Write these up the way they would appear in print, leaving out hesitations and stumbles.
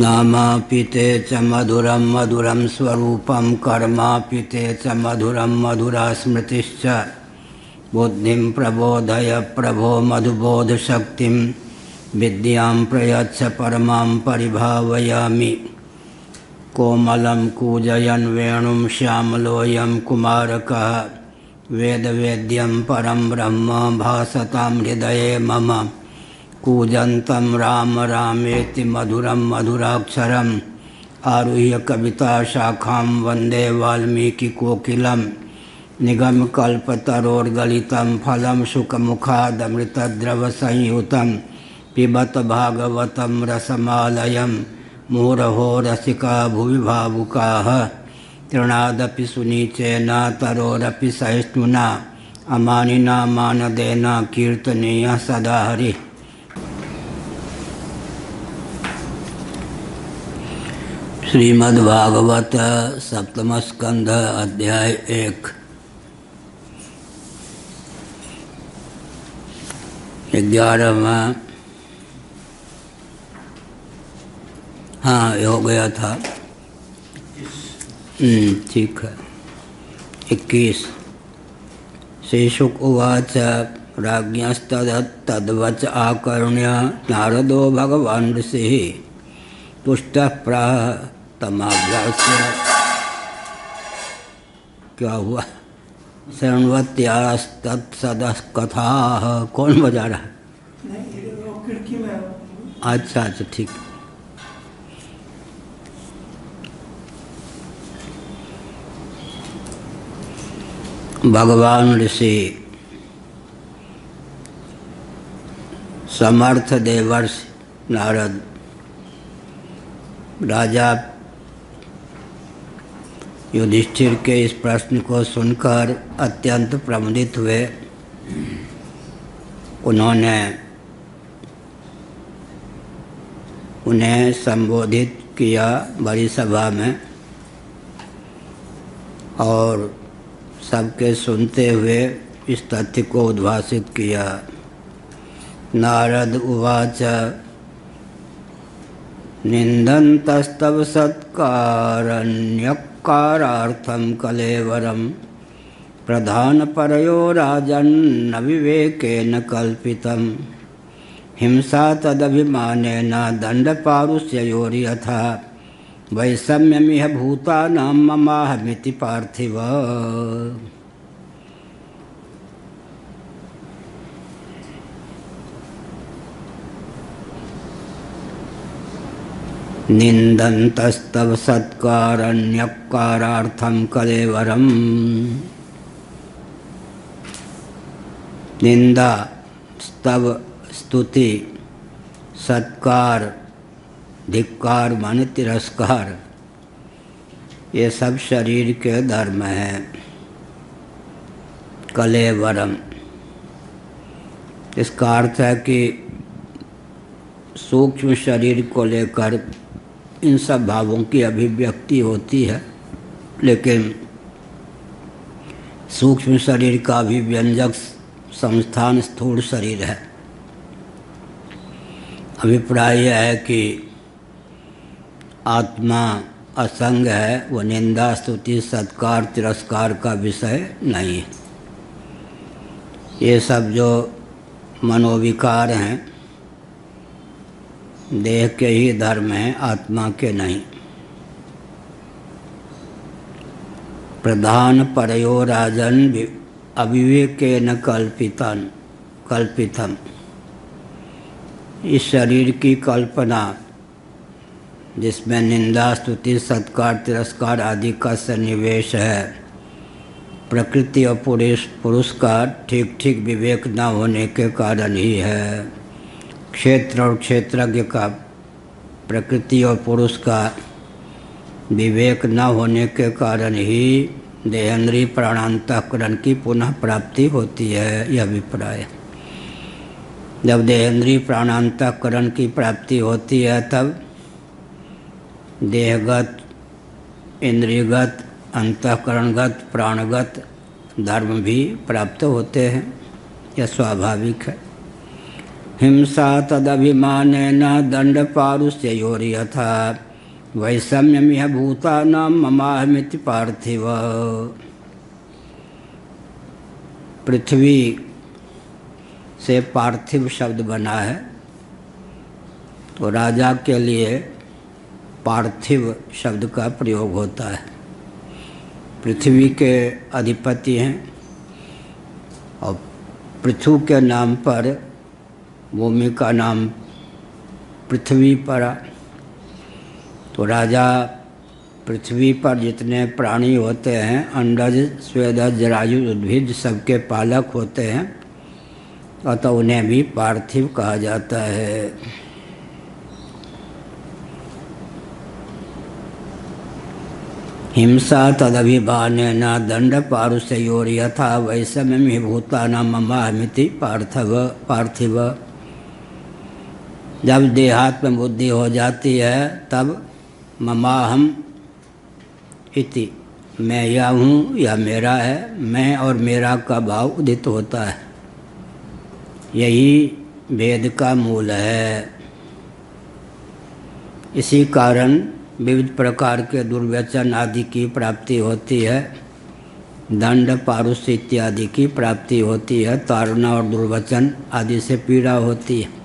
नामापिते च मधुरं मधुरं स्वरूपं कर्मापिते च मधुरं मधुरा स्मृतिश्च बुद्धिं प्रबोधय प्रभो मधुबोधशक्तिं विद्यां प्रयच्छ परमां परिभावयामि। कोमलं कूजयन् वेणुं श्यामलोऽयं कुमारकः वेदवेद्यं परं ब्रह्म भासतां हृदये मम। कूजन्तं राम रामेति मधुरं मधुराक्षरम् आरुह्य कविताशाखां वन्दे वाल्मीकिकोकिलं। निगमकल्पतरोर्गलितं फलं शुकमुखादमृतद्रवसंयुतं पिबत भागवतं रसमालयं। मुहुरहो रसिका भुवि भावुकाः तृणादपि सुनीचेन तरोरपि सहिष्णुना अमानिना मानदेन कीर्तनीयः सदा हरिः। श्रीमद्भागवत सप्तम स्कंध अध्याय 1। 11वां हाँ हो गया था। ठीक है। 21। श्रीशुक उवाच राज्ञस्तदवच आकर्ण्य नारदो भगवान् ऋषिः तुष्टः प्राह तमाभ्यास्य। क्या हुआ? शृण्वत्यास्तत्सदः कथाः। कौन बजा रहा है? अच्छा अच्छा ठीक। भगवान ऋषि समर्थ देवर्षि नारद राजा युधिष्ठिर के इस प्रश्न को सुनकर अत्यंत प्रमुदित हुए। उन्होंने उन्हें संबोधित किया बड़ी सभा में और सबके सुनते हुए इस तथ्य को उद्भासित किया। नारद उवाच निन्दन्तस्तव सत्कारण्यकारार्थं कलेवरं प्रधानपरयो राजन्न विवेकेन कल्पितं। हिंसा तदभिमानेन दण्डपारुष्ययोर्यथा वैषम्यमिह भूतानां ममाहमिति पार्थिव। निन्दन्तस्तव सत्कारण्यकारार्थं कलेवरम्। निंदा, स्तव स्तुति, सत्कार धिक्कार माने तिरस्कार, ये सब शरीर के धर्म हैं। कलेवरम इसका अर्थ है कि सूक्ष्म शरीर को लेकर इन सब भावों की अभिव्यक्ति होती है, लेकिन सूक्ष्म शरीर का अभिव्यंजक संस्थान स्थूल शरीर है। अभिप्राय यह है कि आत्मा असंग है, वो निंदा स्तुति सत्कार तिरस्कार का विषय नहीं है। ये सब जो मनोविकार हैं देह के ही धर्म हैं, आत्मा के नहीं। प्रधान परयो राजन अविवेकेन कल्पितम। इस शरीर की कल्पना जिसमें निंदा स्तुति सत्कार तिरस्कार आदि का सन्निवेश है, प्रकृति और पुरुष का ठीक ठीक विवेक न होने के कारण ही है। क्षेत्र और क्षेत्रज्ञ का, प्रकृति और पुरुष का विवेक न होने के कारण ही देहेंद्रीय प्राणांतःकरण की पुनः प्राप्ति होती है। यह अभिप्राय। जब देहेंद्रीय प्राणांतःकरण की प्राप्ति होती है तब देहगत, इंद्रियगत, अंतःकरणगत, प्राणगत धर्म भी प्राप्त होते हैं। यह स्वाभाविक है। हिंसा तदभिमानेन दंडपारुष्ययोर्यथा वैषम्यमिह भूतानां ममाहमिति पार्थिव। पृथ्वी से पार्थिव शब्द बना है, तो राजा के लिए पार्थिव शब्द का प्रयोग होता है। पृथ्वी के अधिपति हैं और पृथु के नाम पर भूमि का नाम पृथ्वी पड़ा, तो राजा पृथ्वी पर जितने प्राणी होते हैं, अंडज स्वेदज जरायु उद्भिज सबके पालक होते हैं, अतः उन्हें भी पार्थिव कहा जाता है। हिंसा तदभिमानेन दंडपारुष्ययोर्यथा वैषम्यमिह भूतानां ममाहमिति पार्थिव। जब देहात्म बुद्धि हो जाती है तब ममाहम इति, मैं या हूँ या मेरा है, मैं और मेरा का भाव उदित होता है। यही भेद का मूल है। इसी कारण विविध प्रकार के दुर्व्यसन आदि की प्राप्ति होती है, दंड पारुष्य इत्यादि की प्राप्ति होती है, ताड़ना और दुर्वचन आदि से पीड़ा होती है।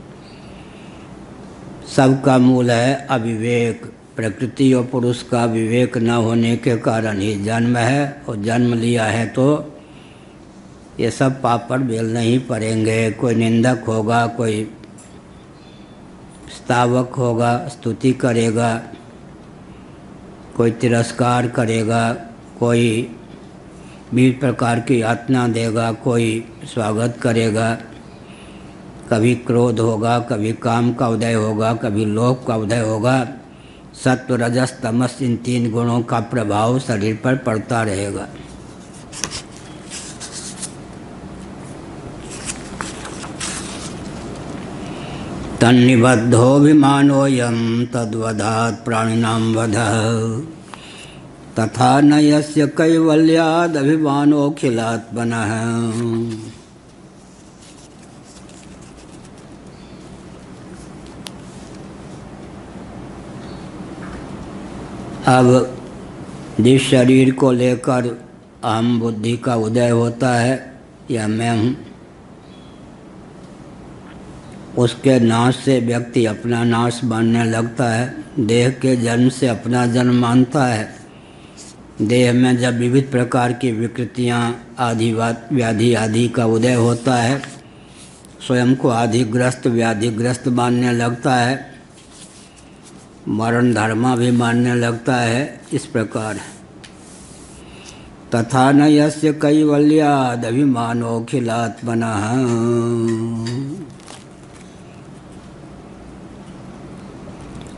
सबका मूल है अविवेक। प्रकृति और पुरुष का विवेक न होने के कारण ही जन्म है, और जन्म लिया है तो ये सब पाप पर बेलने ही पड़ेंगे। कोई निंदक होगा, कोई स्तावक होगा, स्तुति करेगा, कोई तिरस्कार करेगा, कोई विभिन्न प्रकार की यातना देगा, कोई स्वागत करेगा। कभी क्रोध होगा, कभी काम का उदय होगा, कभी लोभ का उदय होगा। सत्व रजस तमस इन तीन गुणों का प्रभाव शरीर पर पड़ता रहेगा। तन्निबद्धोऽभिमानोऽयं तद्वधात् प्राणिनां वधः तथा न यस्य कैवल्यादभिमानोऽखिलात्मनः। अब जिस शरीर को लेकर अहम बुद्धि का उदय होता है या मैं हूँ, उसके नाश से व्यक्ति अपना नाश मानने लगता है। देह के जन्म से अपना जन्म मानता है। देह में जब विविध प्रकार की विकृतियाँ आदि व्याधि आदि का उदय होता है, स्वयं को आधिग्रस्त व्याधिग्रस्त मानने लगता है, मरण धर्मा भी मानने लगता है। इस प्रकार तथा न यस्य कैवल्यादभिमानोऽखिलात्मनः।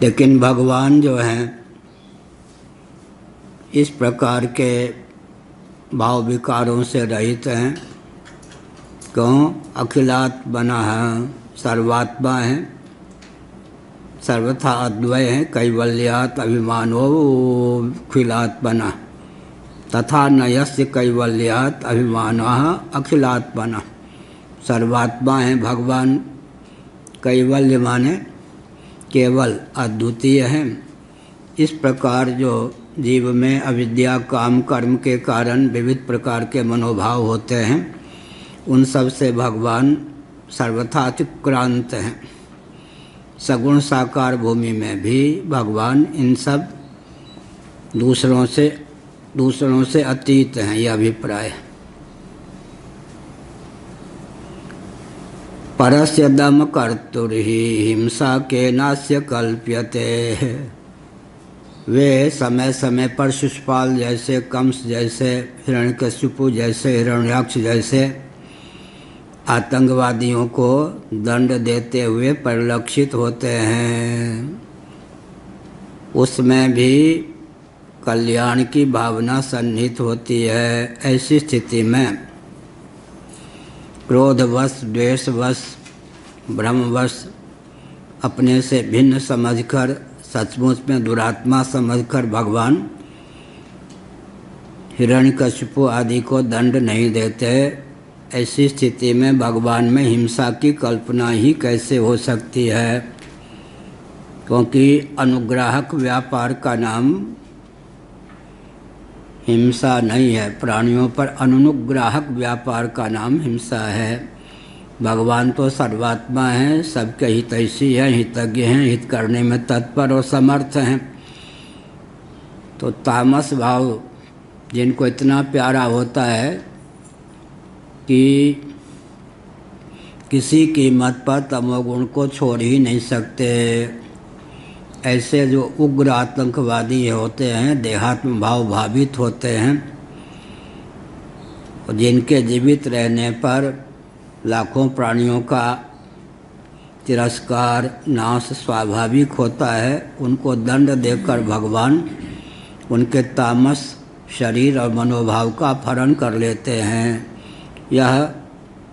लेकिन भगवान जो हैं इस प्रकार के भाव विकारों से रहित हैं। क्यों? अखिलात्मनः है, सर्वात्मा हैं, सर्वथा अद्वय हैं। कैवल्यात् अभिमानोऽखिलात्मनः तथा न यस्य कैवल्यात् अभिमानः अखिलात्मनः। सर्वात्मा हैं भगवान। कैवल्य माने केवल, अद्वितीय हैं। इस प्रकार जो जीव में अविद्या काम कर्म के कारण विविध प्रकार के मनोभाव होते हैं, उन सब से भगवान सर्वथा अतिक्रांत हैं। सगुण साकार भूमि में भी भगवान इन सब दूसरों से अतीत हैं, यह अभिप्राय। परस्य दम कर्तुर्हि हिंसा केनास्य कल्प्यते। वे समय समय पर शिशुपाल जैसे, कंस जैसे, हिरण्यकशिपु जैसे, हिरण्याक्ष जैसे आतंकवादियों को दंड देते हुए परिलक्षित होते हैं। उसमें भी कल्याण की भावना सन्निहित होती है। ऐसी स्थिति में क्रोधवश, द्वेषवश, भ्रमवश अपने से भिन्न समझकर, सचमुच में दुरात्मा समझकर भगवान हिरण्यकशिपु आदि को दंड नहीं देते, ऐसी स्थिति में भगवान में हिंसा की कल्पना ही कैसे हो सकती है, क्योंकि अनुग्राहक व्यापार का नाम हिंसा नहीं है। प्राणियों पर अनुग्राहक व्यापार का नाम हिंसा है। भगवान तो सर्वात्मा हैं, सबके हितैषी हैं, हितज्ञ हैं, हित करने में तत्पर और समर्थ हैं। तो तामस भाव जिनको इतना प्यारा होता है कि किसी कीमत पर तमोगुण को छोड़ ही नहीं सकते, ऐसे जो उग्र आतंकवादी होते हैं, देहात्म भाव भावित होते हैं, और जिनके जीवित रहने पर लाखों प्राणियों का तिरस्कार नाश स्वाभाविक होता है, उनको दंड देकर भगवान उनके तामस शरीर और मनोभाव का अपहरण कर लेते हैं। यह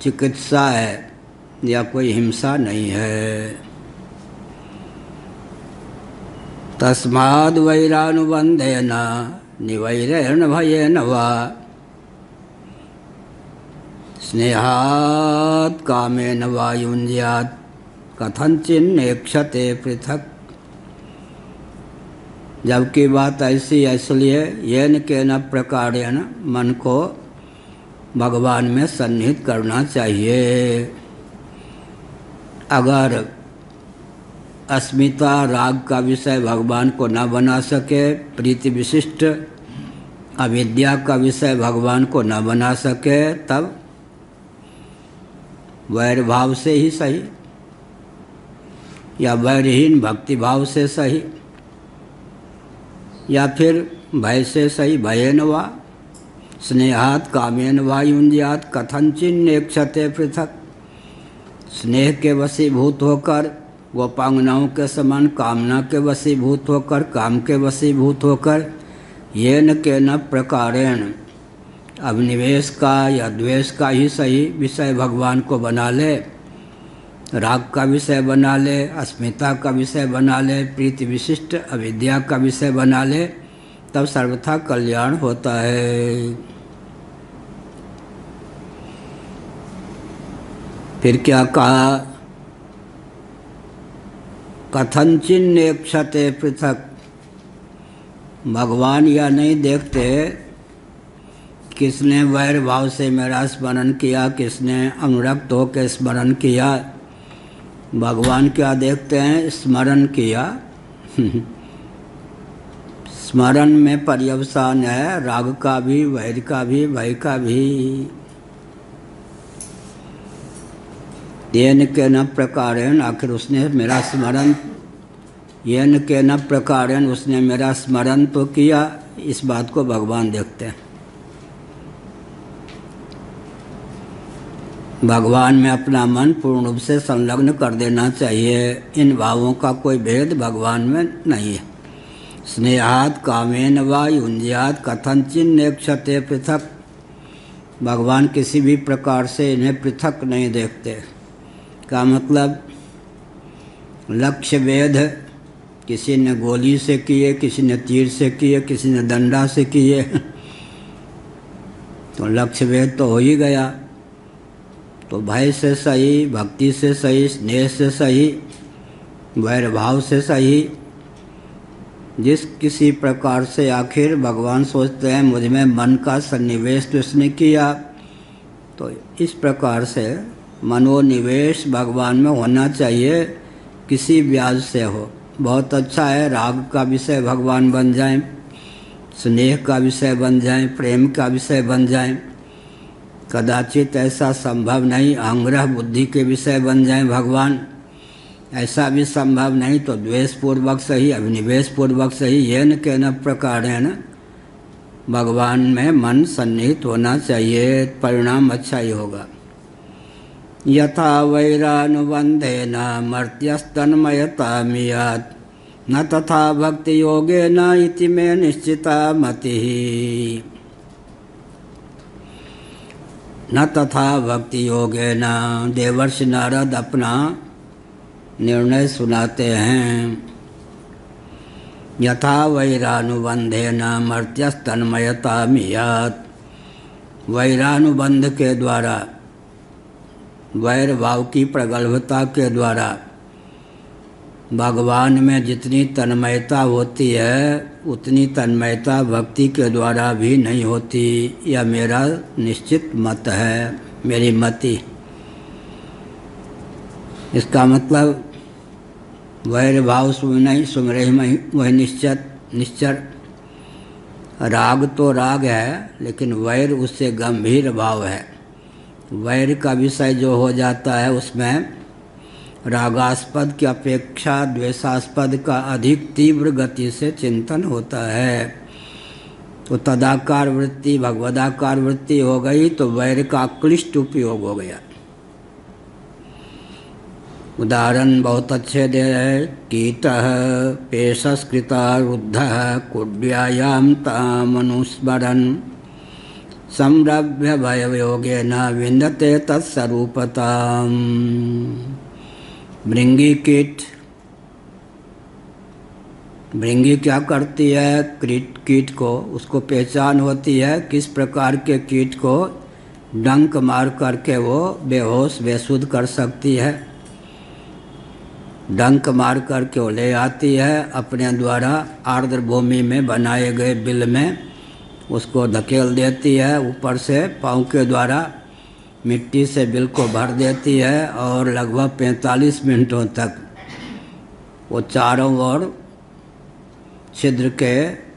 चिकित्सा है, यह कोई हिंसा नहीं है। तस्माद् वैरानुबंधेन निवैरेण भयेन वा स्नेहात् कामेन वा युञ्ज्यात् कथंचिन्नेक्षते पृथक्। जबकि बात ऐसी इसलिए येन केन प्रकारेण मन को भगवान में सन्निहित करना चाहिए। अगर अस्मिता राग का विषय भगवान को न बना सके, प्रीति विशिष्ट अविद्या का विषय भगवान को न बना सके, तब वैर भाव से ही सही या वैरहीन भक्ति भाव से सही या फिर भय से सही, भयेन वा स्नेहात् कामेन वा युञ्ज्यात् कथंचिन्नेक्षते पृथक्। स्नेह के वशीभूत होकर, गोपांगनाओं के समान कामना के वशीभूत होकर, काम के वशीभूत होकर, येन केन प्रकारेण अभिनिवेश का या द्वेष का ही सही विषय भगवान को बना ले, राग का विषय बना ले, अस्मिता का विषय बना ले, प्रीति विशिष्ट अविद्या का विषय बना ले, तब सर्वथा कल्याण होता है। फिर क्या कहा? कथंचिन्नेक्षते पृथक्। भगवान या नहीं देखते किसने वैर भाव से मेरा स्मरण किया, किसने अनुरक्त होकर स्मरण किया। भगवान क्या देखते हैं? स्मरण किया। स्मरण में पर्यवसान है, राग का भी, वैर का भी, भय का भी। येन केन प्रकारेण, आखिर उसने मेरा स्मरण, येन केन प्रकारेण उसने मेरा स्मरण तो किया, इस बात को भगवान देखते हैं। भगवान में अपना मन पूर्ण रूप से संलग्न कर देना चाहिए। इन भावों का कोई भेद भगवान में नहीं है। स्नेहात् कामेन वा युञ्ज्यात् कथंचिन्नेक्षते पृथक्। भगवान किसी भी प्रकार से इन्हें पृथक नहीं देखते। का मतलब लक्ष्य भेद, किसी ने गोली से किए, किसी ने तीर से किए, किसी ने डंडा से किए, तो लक्ष्य भेद तो हो ही गया। तो भय से सही, भक्ति से सही, स्नेह से सही, वैर भाव से सही, जिस किसी प्रकार से आखिर भगवान सोचते हैं मुझ में मन का सन्निवेश तो इसने किया, तो इस प्रकार से मनोनिवेश भगवान में होना चाहिए, किसी ब्याज से हो। बहुत अच्छा है राग का विषय भगवान बन जाएं, स्नेह का विषय बन जाएं, प्रेम का विषय बन जाएं। कदाचित ऐसा संभव नहीं अहंग्रह बुद्धि के विषय बन जाएं भगवान, ऐसा भी संभव नहीं तो द्वेष पूर्वक सही, अभिनिवेश पूर्वक सही, येन केन प्रकारेण भगवान में मन सन्निहित होना चाहिए, परिणाम अच्छा ही होगा। यथा वैरानुबंधेन मर्त्यस्तन्मयतामियात् न तथा भक्ति योगेन इति मे निश्चिता मतिः। न तथा भक्ति योगेन, देवर्षि नारद अपना निर्णय सुनाते हैं। यथा वैरानुबंधेन मर्त्यस्तन्मयतामियात्, वैरानुबंध के द्वारा वैर भाव की प्रगल्भता के द्वारा भगवान में जितनी तन्मयता होती है उतनी तन्मयता भक्ति के द्वारा भी नहीं होती। यह मेरा निश्चित मत है, मेरी मति। इसका मतलब वैर भाव नहीं सुन रही वह निश्चर। राग तो राग है, लेकिन वैर उससे गंभीर भाव है। वैर का विषय जो हो जाता है उसमें रागास्पद की अपेक्षा द्वेषास्पद का अधिक तीव्र गति से चिंतन होता है। तो तदाकार वृत्ति भगवदाकार वृत्ति हो गई तो वैर का क्लिष्ट उपयोग हो गया। उदाहरण बहुत अच्छे दे रहे। कीटः पेशस्कृता रुद्धः कुड्यायां तामनुस्मरन् संरभ्य भययोगेन विन्दते तत्स्वरूपताम्। भृंगी कीट, भृंगी क्या करती है? कीट को उसको पहचान होती है किस प्रकार के कीट को डंक मार करके वो बेहोश बेसुध कर सकती है। डंक मार करके वो ले आती है, अपने द्वारा आर्द्र भूमि में बनाए गए बिल में उसको धकेल देती है, ऊपर से पाँव के द्वारा मिट्टी से बिल को भर देती है और लगभग 45 मिनटों तक वो चारों ओर छिद्र के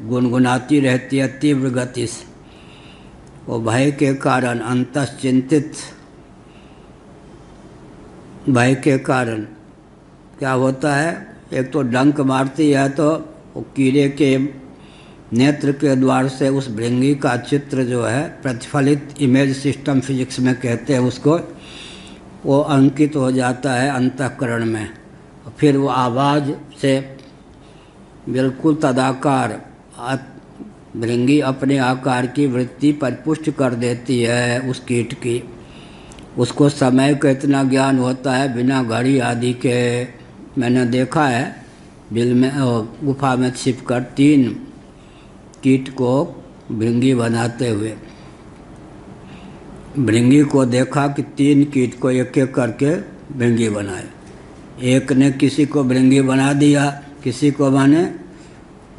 गुनगुनाती रहती है तीव्र गति से। वो भय के कारण अंतश्चिंतित भय के कारण क्या होता है, एक तो डंक मारती है तो वो कीड़े के नेत्र के द्वार से उस भृंगी का चित्र जो है प्रतिफलित इमेज सिस्टम फिजिक्स में कहते हैं उसको, वो अंकित हो जाता है अंतःकरण में। फिर वो आवाज़ से बिल्कुल तदाकार भृंगी अपने आकार की वृत्ति परिपुष्ट कर देती है उस कीट की। उसको समय का इतना ज्ञान होता है बिना घड़ी आदि के। मैंने देखा है बिल में गुफा में छिपकर 3 कीट को भृंगी बनाते हुए। भृंगी को देखा कि 3 कीट को एक एक करके भृंगी बनाए। एक ने किसी को भृंगी बना दिया, किसी को माने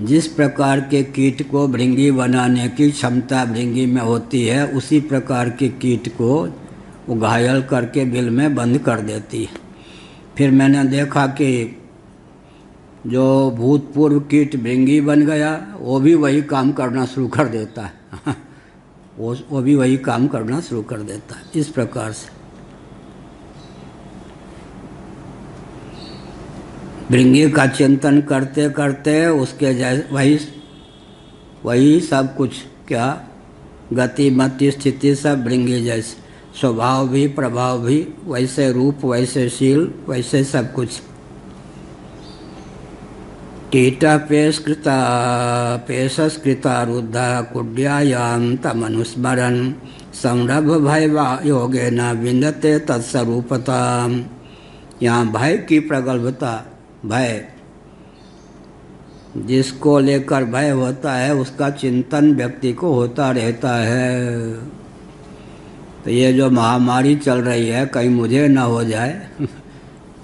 जिस प्रकार के कीट को भृंगी बनाने की क्षमता भृंगी में होती है उसी प्रकार के कीट को वो घायल करके बिल में बंद कर देती है। फिर मैंने देखा कि जो भूतपूर्व कीट भृंगी बन गया वो भी वही काम करना शुरू कर देता है वो भी वही काम करना शुरू कर देता है। इस प्रकार से भृंगी का चिंतन करते करते उसके जैसे वही सब कुछ, क्या गति मति स्थिति सब भृंगी जैसे, स्वभाव भी प्रभाव भी वैसे, रूप वैसे, शील वैसे सब कुछ। कीटा पेशस्कृता रुद्धा कुड्यायां तमनुस्मरन् संरभ भय योगेन विन्दते तत्स्वरूपताम्। यहाँ भय की प्रगल्भता, भय जिसको लेकर भय होता है उसका चिंतन व्यक्ति को होता रहता है। तो ये जो महामारी चल रही है कहीं मुझे न हो जाए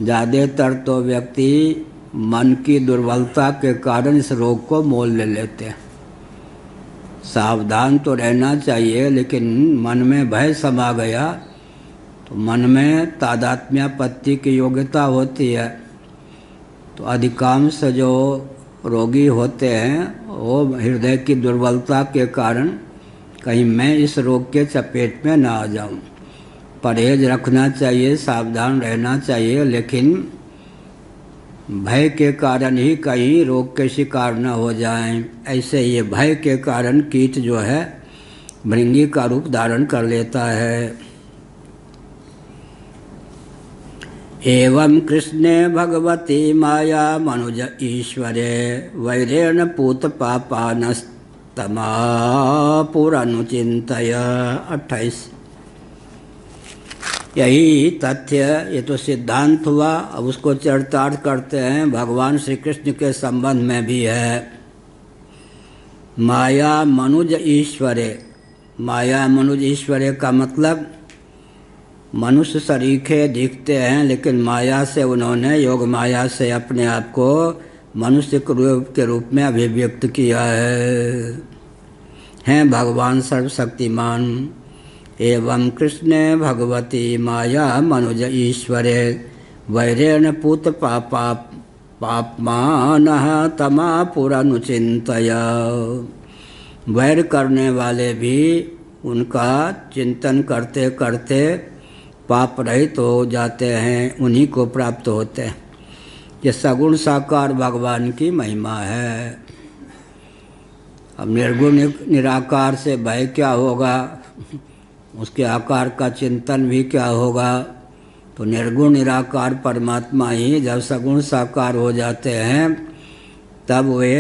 ज़्यादातर तो व्यक्ति मन की दुर्बलता के कारण इस रोग को मोल ले लेते हैं। सावधान तो रहना चाहिए, लेकिन मन में भय समा गया तो मन में तादात्म्यापत्ति की योग्यता होती है। तो अधिकांश जो रोगी होते हैं वो हृदय की दुर्बलता के कारण कहीं मैं इस रोग के चपेट में ना आ जाऊं। परहेज रखना चाहिए, सावधान रहना चाहिए, लेकिन भय के कारण ही कहीं रोग के शिकार न हो जाएं। ऐसे ये भय के कारण कीट जो है भृंगी का रूप धारण कर लेता है। एवं कृष्णे भगवती माया मनुज ईश्वरे वैरेण पूत पापानस्तमा पुरानुचिंतय। 28। यही तथ्य, ये तो सिद्धांत हुआ। अब उसको चरितार्थ करते हैं, भगवान श्री कृष्ण के संबंध में भी है। माया मनुज ईश्वरे, माया मनुज ईश्वरे का मतलब मनुष्य सरीखे दिखते हैं, लेकिन माया से उन्होंने, योग माया से अपने आप को मनुष्य के रूप में अभिव्यक्त किया है। हैं भगवान सर्वशक्तिमान। एवं कृष्णे भगवती माया मनुज ईश्वरे वैरेण पूत पापमानः तमा पुरानुचिंतय। वैर करने वाले भी उनका चिंतन करते करते पाप रहित हो जाते हैं, उन्हीं को प्राप्त होते हैं। ये सगुण साकार भगवान की महिमा है। अब निर्गुण निराकार से भय क्या होगा, उसके आकार का चिंतन भी क्या होगा। तो निर्गुण निराकार परमात्मा ही जब सगुण साकार हो जाते हैं तब वे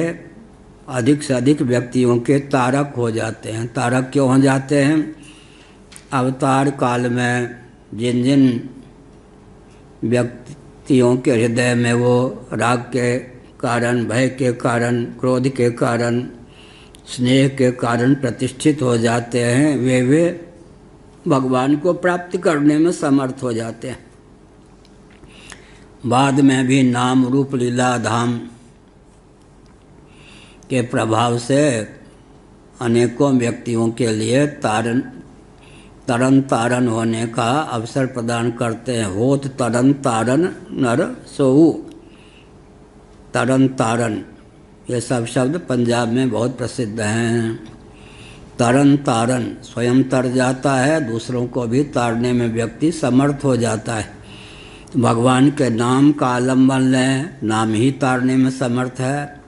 अधिक से अधिक व्यक्तियों के तारक हो जाते हैं। तारक क्यों हो जाते हैं? अवतार काल में जिन जिन व्यक्तियों के हृदय में वो राग के कारण, भय के कारण, क्रोध के कारण, स्नेह के कारण प्रतिष्ठित हो जाते हैं, वे भगवान को प्राप्त करने में समर्थ हो जाते हैं। बाद में भी नाम रूप लीला धाम के प्रभाव से अनेकों व्यक्तियों के लिए तरन तारण होने का अवसर प्रदान करते हैं। होत तरन तारण नर सोहु। तरन तारण ये सब शब्द पंजाब में बहुत प्रसिद्ध हैं। तरन तारण स्वयं तर जाता है, दूसरों को भी तारने में व्यक्ति समर्थ हो जाता है। भगवान के नाम का आलम्बन लें, नाम ही तारने में समर्थ है।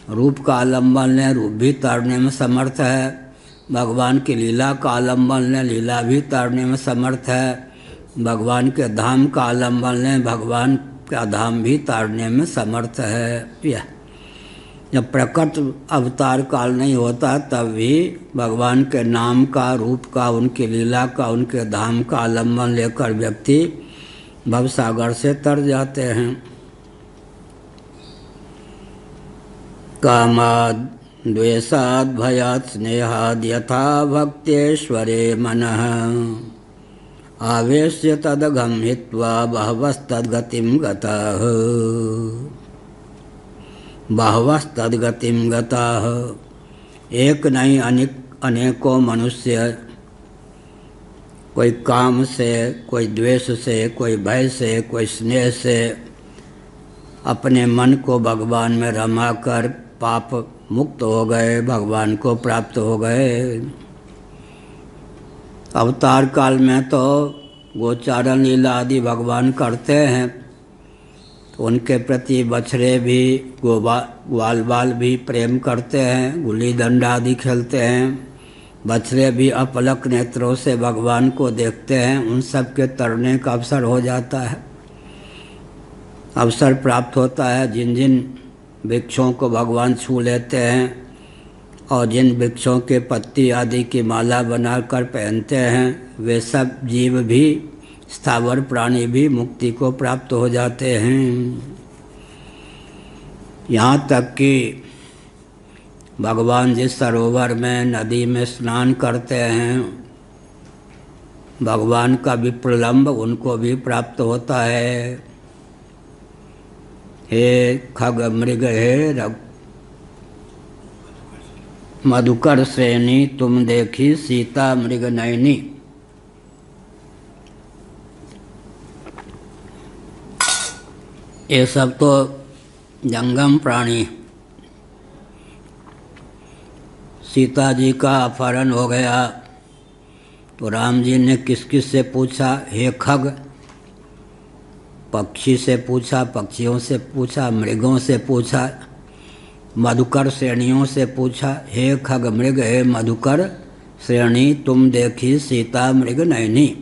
रूप का आलम्बन लें, रूप भी तारने में समर्थ है। भगवान की लीला का आलम्बन लें, लीला भी तारने में समर्थ है। भगवान के धाम का आलम्बन लें, भगवान का धाम भी तारने में समर्थ है। जब प्रकट अवतार काल नहीं होता तब भी भगवान के नाम का, रूप का, उनकी लीला का, उनके धाम का आलम्बन लेकर व्यक्ति भवसागर से तर जाते हैं। कामाद द्वेषाद भयात् स्नेहाद यथा भक्तेश्वरे मनः आवेश्य तदघं हित्वा बहवस्तद्गतिं गताः। बहवस्तद्गतिं गताः। एक नहीं अनेकों मनुष्य कोई काम से, कोई द्वेष से, कोई भय से, कोई स्नेह से अपने मन को भगवान में रमाकर पाप मुक्त हो गए, भगवान को प्राप्त हो गए। अवतार काल में तो गोचारण लीला आदि भगवान करते हैं, तो उनके प्रति बछड़े भी, ग्वाल बाल भी प्रेम करते हैं, गुल्ली डंडा आदि खेलते हैं। बछड़े भी अपलक नेत्रों से भगवान को देखते हैं। उन सब के तरने का अवसर हो जाता है, अवसर प्राप्त होता है। जिन जिन वृक्षों को भगवान छू लेते हैं और जिन वृक्षों के पत्ती आदि की माला बनाकर पहनते हैं, वे सब जीव भी, स्थावर प्राणी भी मुक्ति को प्राप्त हो जाते हैं। यहाँ तक कि भगवान जिस सरोवर में, नदी में स्नान करते हैं, भगवान का विप्रलम्ब उनको भी प्राप्त होता है। हे खग मृग हे मधुकर श्रेणी, तुम देखी सीता मृग नयनी। ये सब तो जंगम प्राणी। सीता जी का अपहरण हो गया तो राम जी ने किस किस से पूछा? हे खग, पक्षी से पूछा, पक्षियों से पूछा, मृगों से पूछा, मधुकर श्रेणियों से पूछा। हे खग मृग हे मधुकर श्रेणी, तुम देखी सीता मृग नयनी।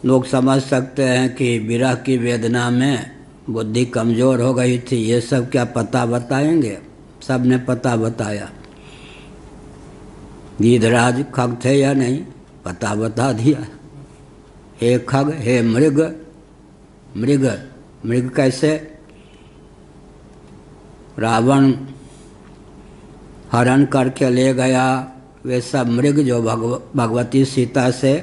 लोग समझ सकते हैं कि विरह की वेदना में बुद्धि कमज़ोर हो गई थी, ये सब क्या पता बताएंगे? सब ने पता बताया। गीधराज खग थे या नहीं, पता बता दिया। हे खग हे मृग, मृग मृग कैसे? रावण हरण करके ले गया, वे सब मृग जो भगवती सीता से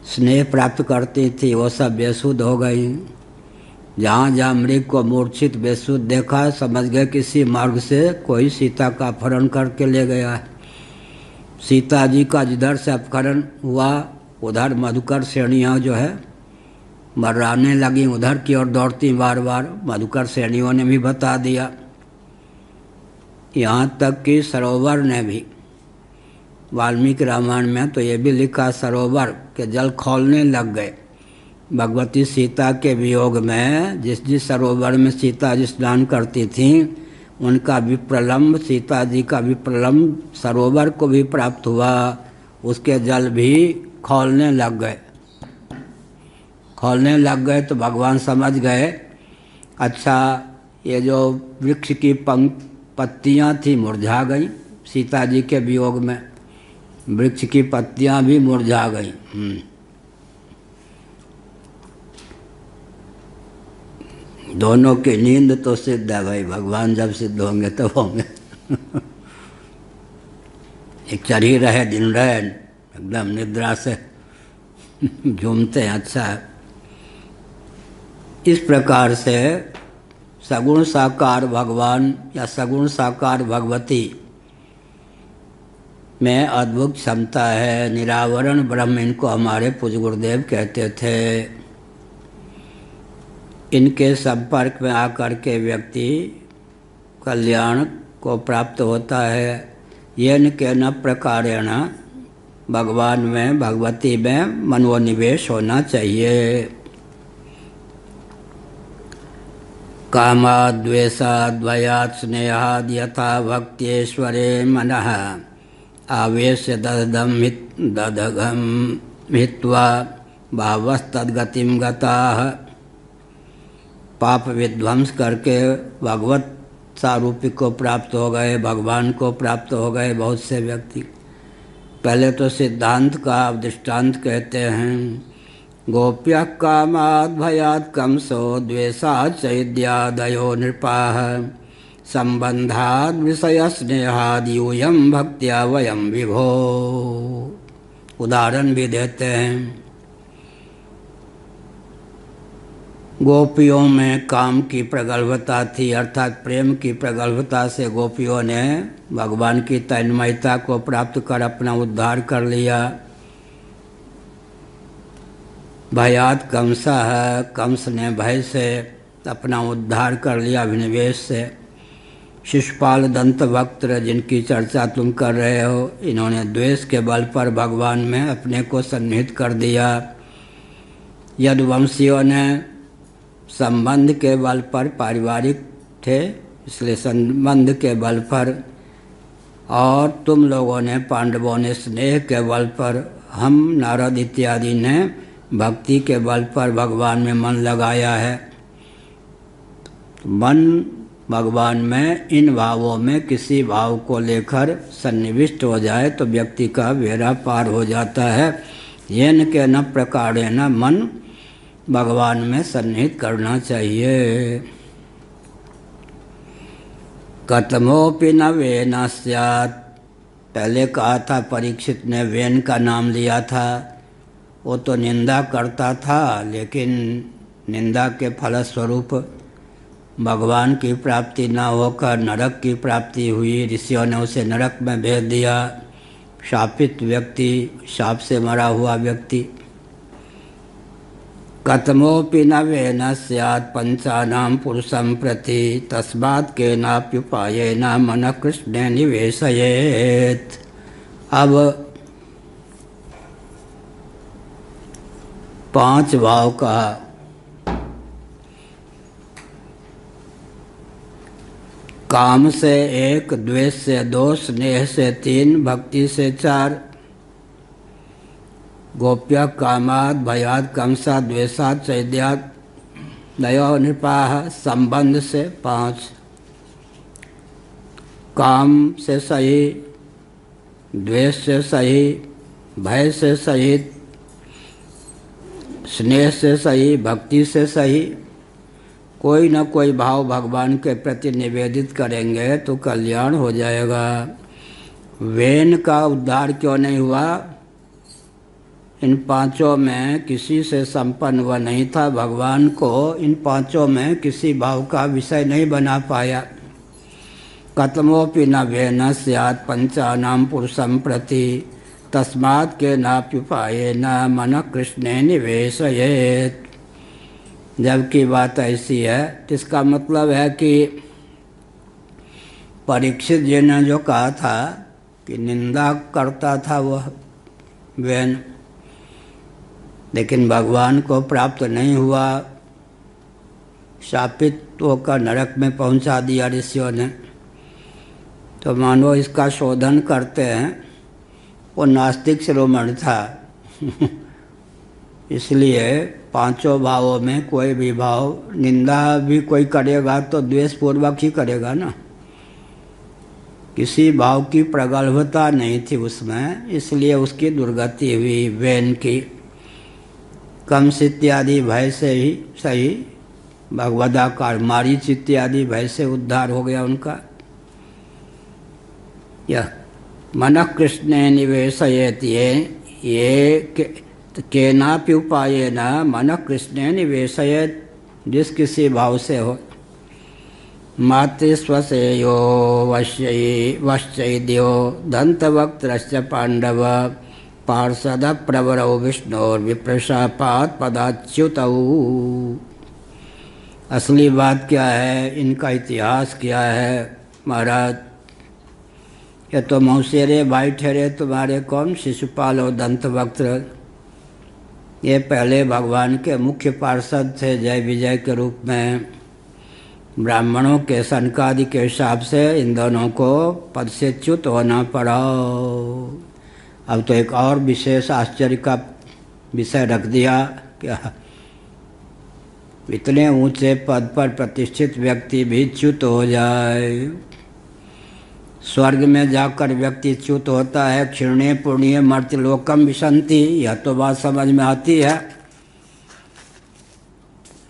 स्नेह प्राप्त करती थी वो सब बेसुध हो गई। जहाँ जहाँ मृग को मूर्छित बेसुध देखा समझ गए किसी मार्ग से कोई सीता का अपहरण करके ले गया है। सीता जी का जिधर से अपहरण हुआ उधर मधुकर श्रेणियाँ जो है मर्राने लगी, उधर की ओर दौड़ती बार बार। मधुकर श्रेणियों ने भी बता दिया, यहाँ तक कि सरोवर ने भी, वाल्मीकि रामायण में तो ये भी लिखा सरोवर के जल खौलने लग गए। भगवती सीता के वियोग में जिस जिस सरोवर में सीता जी स्नान करती थीं उनका विप्रलम्ब, सीता जी का विप्रलम्ब सरोवर को भी प्राप्त हुआ, उसके जल भी खौलने लग गए। खौलने लग गए तो भगवान समझ गए, अच्छा ये जो वृक्ष की पत्तियाँ थी मुरझा गई सीता जी के वियोग में, वृक्ष की पत्तियाँ भी मुरझा गई। दोनों की नींद तो सिद्ध है भाई, भगवान जब सिद्ध होंगे तो होंगे। एक चढ़ ही रहे दिन रहे एकदम निद्रा से झूमते हैं। अच्छा है। इस प्रकार से सगुण साकार भगवान या सगुण साकार भगवती में अद्भुत क्षमता है। निरावरण ब्रह्म इनको हमारे पूज्य गुरुदेव कहते थे। इनके संपर्क में आकर के व्यक्ति कल्याण को प्राप्त होता है। येन के न प्रकारेण भगवान में, भगवती में मनोनिवेश होना चाहिए। कामाद् द्वेषाद् भयात् स्नेहाद् यथा भक्त्येश्वरे मनः आवेश्य ददघं हित्वा भावस्तद्गतिं गताः। पाप विध्वंस करके भगवत सारूपी को प्राप्त हो गए, भगवान को प्राप्त हो गए बहुत से व्यक्ति। पहले तो सिद्धांत का दृष्टांत कहते हैं, गोप्यः कामाद् भयात् कंसो द्वेषात् चैद्यादयो नृपाः संबंधाद् विषय स्नेहाद् यूयं भक्त्या वयं विभो। उदाहरण भी देते हैं। गोपियों में काम की प्रगल्भता थी, अर्थात प्रेम की प्रगल्भता से गोपियों ने भगवान की तन्मयता को प्राप्त कर अपना उद्धार कर लिया। भयात् कंसः, कंस ने भय से अपना उद्धार कर लिया अभिनिवेश से। शिशुपाल दंत वक्त जिनकी चर्चा तुम कर रहे हो, इन्होंने द्वेष के बल पर भगवान में अपने को सन्निहित कर दिया। यदुवंशियों ने संबंध के बल पर, पारिवारिक थे इसलिए संबंध के बल पर, और तुम लोगों ने, पांडवों ने स्नेह के बल पर, हम नारद इत्यादि ने भक्ति के बल पर भगवान में मन लगाया है। मन भगवान में, इन भावों में किसी भाव को लेकर सन्निविष्ट हो जाए तो व्यक्ति का बेड़ा पार हो जाता है। येन के न प्रकारे न मन भगवान में सन्निहित करना चाहिए। कथमोपि न वेन स्यात्, पहले कहा था परीक्षित ने वेन का नाम लिया था, वो तो निंदा करता था, लेकिन निंदा के फलस्वरूप भगवान की प्राप्ति न होकर नरक की प्राप्ति हुई। ऋषियों ने उसे नरक में भेज दिया। शापित व्यक्ति, शाप से मरा हुआ व्यक्ति। कथमोपि न वेन स्यात् पंचानां पुरुषं प्रति तस्मात् केनाप्युपायेन मनः कृष्णे निवेशयेत्। अब 5 भाव कहा। काम से 1, द्वेष से 2, स्नेह से 3, भक्ति से 4। गोप्य कामात् भयात् कंसात् द्वेषात् चैद्यात् दयो नृपाः, संबंध से 5। काम से सही, द्वेष से सही, भय से सहित, स्नेह से सही, भक्ति से सही। कोई न कोई भाव भगवान के प्रति निवेदित करेंगे तो कल्याण हो जाएगा। वेन का उद्धार क्यों नहीं हुआ? इन पांचों में किसी से संपन्न वह नहीं था, भगवान को इन पांचों में किसी भाव का विषय नहीं बना पाया। कथमोपि न भेन स्यात् पंचानां पुरुषं प्रति तस्मात् केनाप्युपायेन मनः कृष्णे निवेशयेत्। जबकि बात ऐसी है, इसका मतलब है कि परीक्षित जी ने जो कहा था कि निंदा करता था वह वेन, लेकिन भगवान को प्राप्त नहीं हुआ, शापित होकर नरक में पहुंचा दिया ऋषियों ने। तो मानो इसका शोधन करते हैं, वो नास्तिक शिरोमणि था इसलिए पांचों भावों में कोई भी भाव, निंदा भी कोई करेगा तो द्वेषपूर्वक ही करेगा ना, किसी भाव की प्रगल्भता नहीं थी उसमें, इसलिए उसकी दुर्गति हुई। वेन की कंस इत्यादि भय से ही सही, भगवदाकार मारीच इत्यादि भय से उद्धार हो गया उनका। यह मनः कृष्णे निवेशयेत्, ये केनापि उपायेन मनः कृष्णे निवेशयेत्, जिस किसी भाव से हो। मातृस्वसेयो वश्चैद्यो दंतवक्त्रश्च पांडव पार्षद प्रवरौ विष्णोर्विप्रशापात् पदाच्युतौ। असली बात क्या है, इनका इतिहास क्या है महाराज? ये तो मौसेरे भाई ठहरे तुम्हारे, कौन? शिशुपाल और दंतवक्त्र। ये पहले भगवान के मुख्य पार्षद थे जय विजय के रूप में। ब्राह्मणों के सनकादि के हिसाब से इन दोनों को पद से च्युत होना पड़ा। अब तो एक और विशेष आश्चर्य का विषय रख दिया, क्या इतने ऊंचे पद पर प्रतिष्ठित व्यक्ति भी च्युत हो जाए। स्वर्ग में जाकर व्यक्ति च्युत होता है, क्षीणे पुण्य मर्त्यलोकम विशंति, यह तो बात समझ में आती है।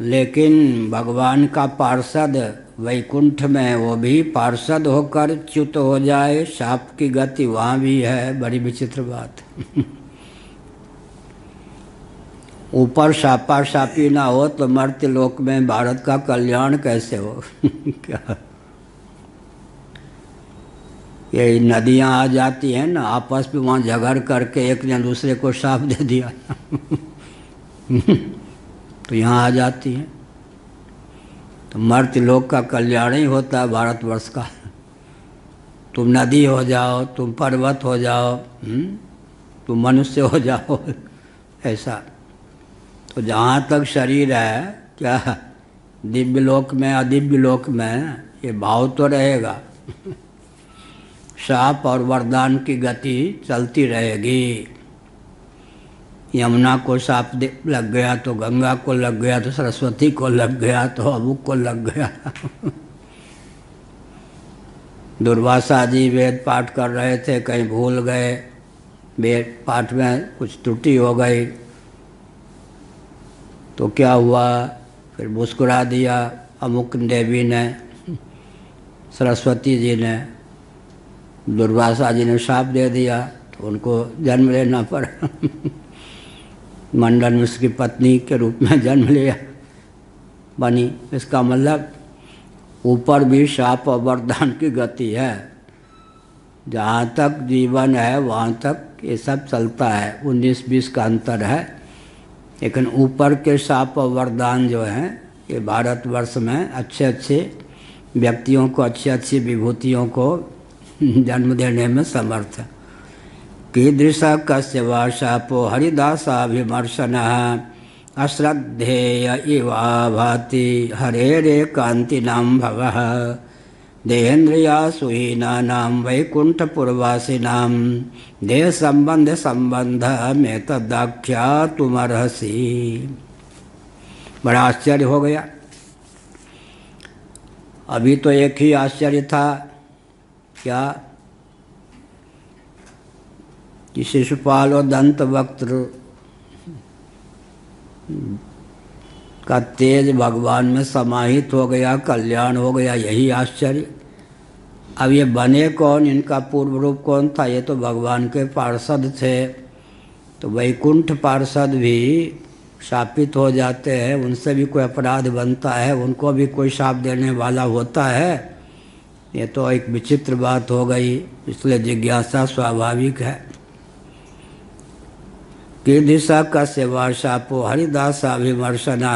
लेकिन भगवान का पार्षद वैकुंठ में, वो भी पार्षद होकर च्युत हो जाए, शाप की गति वहाँ भी है, बड़ी विचित्र बात ऊपर शापा शापी ना हो तो मर्त्यलोक में भारत का कल्याण कैसे हो क्या? ये नदियाँ आ जाती हैं ना, आपस में वहाँ झगड़ करके एक ने दूसरे को शाप दे दिया तो यहाँ आ जाती हैं। तो मर्त्यलोक का कल्याण ही होता है भारतवर्ष का। तुम नदी हो जाओ, तुम पर्वत हो जाओ, तुम मनुष्य हो जाओ, ऐसा। तो जहाँ तक शरीर है, क्या दिव्य लोक में अदिव्य लोक में, ये भाव तो रहेगा शाप और वरदान की गति चलती रहेगी। यमुना को शाप लग गया तो गंगा को लग गया, तो सरस्वती को लग गया, तो अमुक को लग गया दुर्वासा जी वेद पाठ कर रहे थे, कहीं भूल गए, वेद पाठ में कुछ त्रुटि हो गई तो क्या हुआ, फिर मुस्कुरा दिया अमुक देवी ने, सरस्वती जी ने, दुर्वासा जी ने शाप दे दिया तो उनको जन्म लेना पड़ा मंडन मिश्र की पत्नी के रूप में जन्म लिया बनी। इसका मतलब ऊपर भी शाप और वरदान की गति है। जहाँ तक जीवन है वहाँ तक ये सब चलता है, 19-20 का अंतर है। लेकिन ऊपर के शाप और वरदान जो हैं, ये भारतवर्ष में अच्छे अच्छे व्यक्तियों को, अच्छी अच्छी विभूतियों को जन्म देने में समर्थ है। कीदृश कस्य वा शापो हरिदासाभिमर्शनः अश्रद्धेय इवा भाति हरेरेकान्तिनां भवः देहेन्द्रियासुहीनानां वैकुण्ठपुरवासिनां देह संबंध में तदाख्यातुमर्हसि। बड़ा आश्चर्य हो गया। अभी तो एक ही आश्चर्य था, क्या कि शिशुपाल और दंतवक्त्र का तेज भगवान में समाहित हो गया, कल्याण हो गया, यही आश्चर्य। अब ये बने कौन, इनका पूर्व रूप कौन था? ये तो भगवान के पार्षद थे, तो वैकुंठ पार्षद भी शापित हो जाते हैं, उनसे भी कोई अपराध बनता है, उनको भी कोई शाप देने वाला होता है। ये तो एक विचित्र बात हो गई, इसलिए जिज्ञासा स्वाभाविक है। कीदृशा कस्य वा शापो हरिदासाभिमर्शना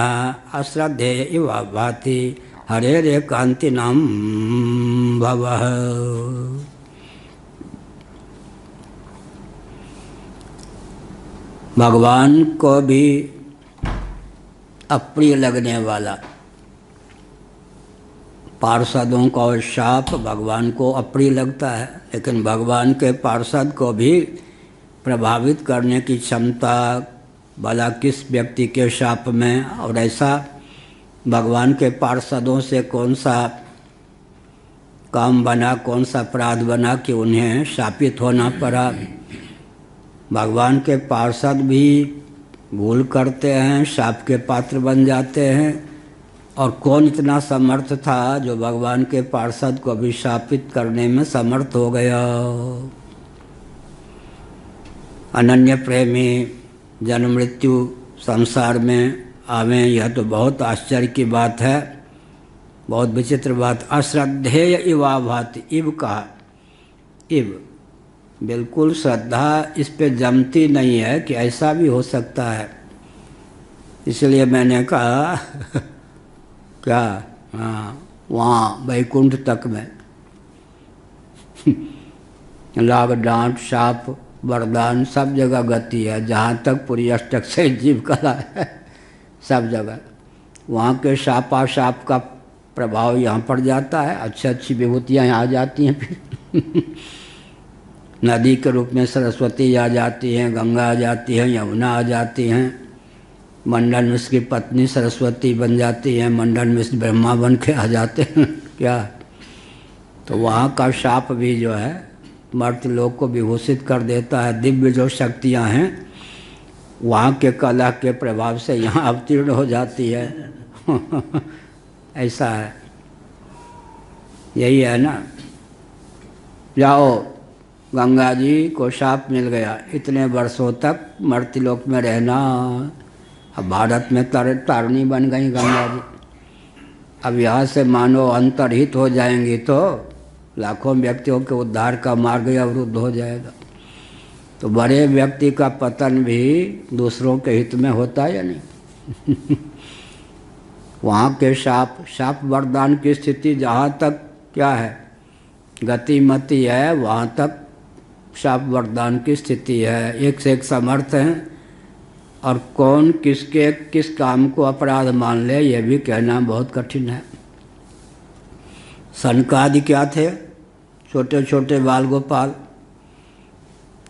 अश्रद्धेय इव भाति हरेरेकान्ति नाम भवः। भगवान को भी अप्रिय लगने वाला, पार्षदों का शाप भगवान को अप्रिय लगता है, लेकिन भगवान के पार्षद को भी प्रभावित करने की क्षमता भला किस व्यक्ति के शाप में, और ऐसा भगवान के पार्षदों से कौन सा काम बना, कौन सा अपराध बना कि उन्हें शापित होना पड़ा। भगवान के पार्षद भी भूल करते हैं, शाप के पात्र बन जाते हैं, और कौन इतना समर्थ था जो भगवान के पार्षद को भी शापित करने में समर्थ हो गया। अनन्य प्रेमी जन्म मृत्यु संसार में आवे, यह तो बहुत आश्चर्य की बात है, बहुत विचित्र बात। अश्रद्धेय इवा भाति, इव कहा, इव बिल्कुल श्रद्धा इस पे जमती नहीं है कि ऐसा भी हो सकता है। इसलिए मैंने कहा क्या, हाँ, वहाँ वैकुंठ तक में लाभ डांट शाप वरदान सब जगह गति है, जहाँ तक पूरी अष्टक से जीव कला है सब जगह वहाँ के शाप का प्रभाव यहाँ पड़ जाता है। अच्छी अच्छी विभूतियाँ यहाँ आ जाती हैं फिर नदी के रूप में सरस्वती आ जाती हैं, गंगा आ जाती है, यमुना आ जाती हैं, मंडन मिश्र की पत्नी सरस्वती बन जाती है, मंडन मिश्र ब्रह्मा बन के आ जाते हैं क्या। तो वहाँ का शाप भी जो है मर्त्य लोक को विभूषित कर देता है। दिव्य जो शक्तियाँ हैं वहाँ के कला के प्रभाव से यहाँ अवतीर्ण हो जाती है ऐसा है, यही है ना। जाओ गंगा जी को शाप मिल गया, इतने वर्षों तक मर्त्यलोक में रहना। अब भारत में तारणी बन गई गंगा जी। अब यहाँ से मानो अंतर्हित हो जाएंगी तो लाखों व्यक्तियों के उद्धार का मार्ग अवरुद्ध हो जाएगा। तो बड़े व्यक्ति का पतन भी दूसरों के हित में होता है या नहीं वहाँ के शाप वरदान की स्थिति जहाँ तक क्या है गतिमति है, वहाँ तक शाप वरदान की स्थिति है। एक से एक समर्थ हैं, और कौन किसके किस काम को अपराध मान ले ये भी कहना बहुत कठिन है। सनकादि क्या थे, छोटे छोटे बाल गोपाल।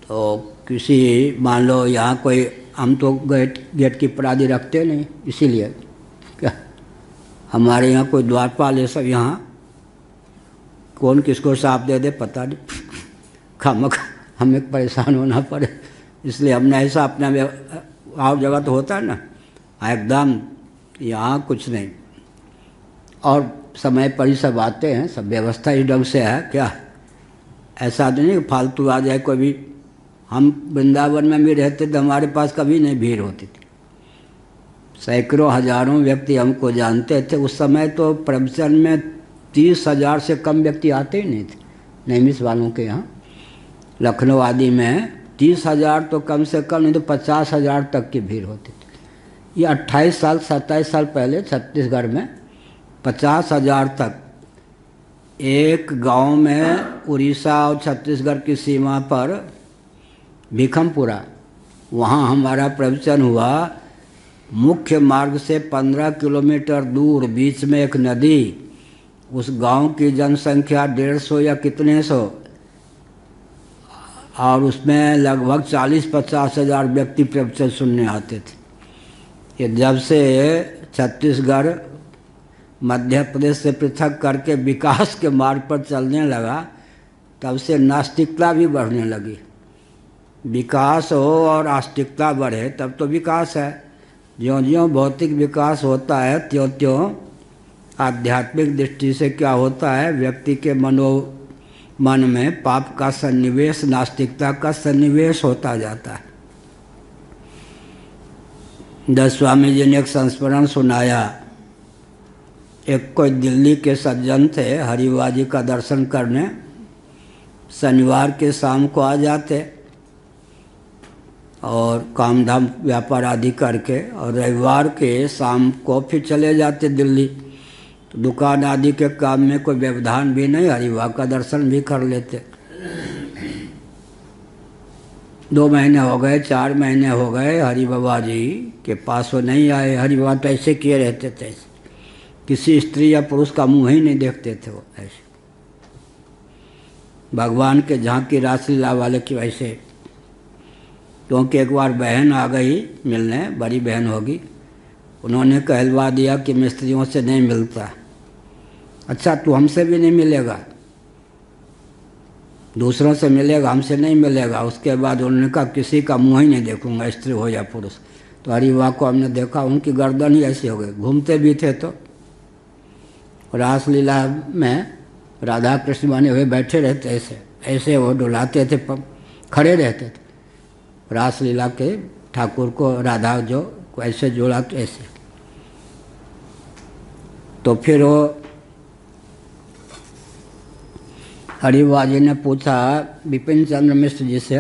तो किसी मान लो यहाँ कोई, हम तो गेट की अपराधी रखते नहीं, इसीलिए क्या हमारे यहाँ कोई द्वारपाल ये सब, यहाँ कौन किसको शाप दे दे पता नहीं खामख हमें परेशान होना पड़े। इसलिए हमने ऐसा अपना और जगह तो होता है ना एकदम, यहाँ कुछ नहीं। और समय पर ही सब आते हैं, सब व्यवस्था इस ढंग से है क्या, ऐसा नहीं फालतू आ जाए कोई भी। हम वृंदावन में भी रहते तो हमारे पास कभी नहीं भीड़ होती थी, सैकड़ों हजारों व्यक्ति हमको जानते थे। उस समय तो प्रवचन में 30,000 से कम व्यक्ति आते ही नहीं थे नैमिष वालों के यहाँ। लखनऊ आदि में 30,000 तो कम से कम, नहीं तो 50,000 तक की भीड़ होती थी। ये 28 साल 27 साल पहले छत्तीसगढ़ में 50,000 तक एक गांव में, उड़ीसा और छत्तीसगढ़ की सीमा पर भिखमपुरा, वहाँ हमारा प्रवचन हुआ। मुख्य मार्ग से 15 किलोमीटर दूर बीच में एक नदी, उस गांव की जनसंख्या 150 या कितने सौ, और उसमें लगभग 40-50 हज़ार व्यक्ति प्रवचन सुनने आते थे। ये जब से छत्तीसगढ़ मध्य प्रदेश से पृथक करके विकास के मार्ग पर चलने लगा, तब से नास्तिकता भी बढ़ने लगी। विकास हो और आस्तिकता बढ़े तब तो विकास है। ज्यों-ज्यों भौतिक विकास होता है त्यों-त्यों आध्यात्मिक दृष्टि से क्या होता है, व्यक्ति के मन में पाप का सन्निवेश, नास्तिकता का सन्निवेश होता जाता है। दस स्वामी जी ने एक संस्मरण सुनाया। एक कोई दिल्ली के सज्जन थे, हरिवार जी का दर्शन करने शनिवार के शाम को आ जाते और काम धाम व्यापार आदि करके, और रविवार के शाम को फिर चले जाते दिल्ली। तो दुकान आदि के काम में कोई व्यवधान भी नहीं, हरिवार का दर्शन भी कर लेते। 2 महीने हो गए, 4 महीने हो गए, हरि बाबा जी के पास वो नहीं आए। हरि बाबा तो ऐसे किए रहते थे, किसी स्त्री या पुरुष का मुंह ही नहीं देखते थे वो, ऐसे भगवान के झांकी रासलीला वाले की वैसे। क्योंकि एक बार बहन आ गई मिलने, बड़ी बहन होगी, उन्होंने कहलवा दिया कि मैं स्त्रियों से नहीं मिलता। अच्छा, तू हमसे भी नहीं मिलेगा, दूसरों से मिलेगा, हमसे नहीं मिलेगा। उसके बाद उन्होंने कहा किसी का मुंह ही नहीं देखूंगा, स्त्री हो या पुरुष। तो हरिवाह को हमने देखा, उनकी गर्दन ही ऐसी हो गई। घूमते भी थे तो रासलीला में राधा कृष्ण बने हुए बैठे रहते, ऐसे ऐसे वो डुलाते थे, खड़े रहते थे। रासलीला के ठाकुर को राधा जो ऐसे जोड़ा तो ऐसे। तो फिर वो हरिवाह जी ने पूछा विपिन चंद्र मिश्र जी से,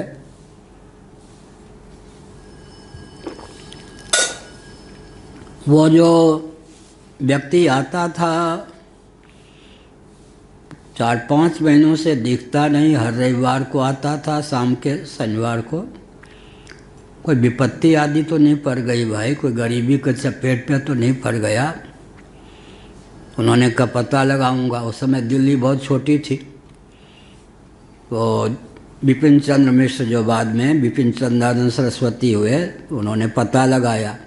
वो जो व्यक्ति आता था 4-5 महीनों से दिखता नहीं, हर रविवार को आता था, शाम के शनिवार को, कोई विपत्ति आदि तो नहीं पड़ गई भाई, कोई गरीबी के चपेट पे तो नहीं पड़ गया? उन्होंने कहा पता लगाऊंगा। उस समय दिल्ली बहुत छोटी थी। तो विपिन चंद्र मिश्र जो बाद में विपिन चंद्रानंद सरस्वती हुए, उन्होंने पता लगाया।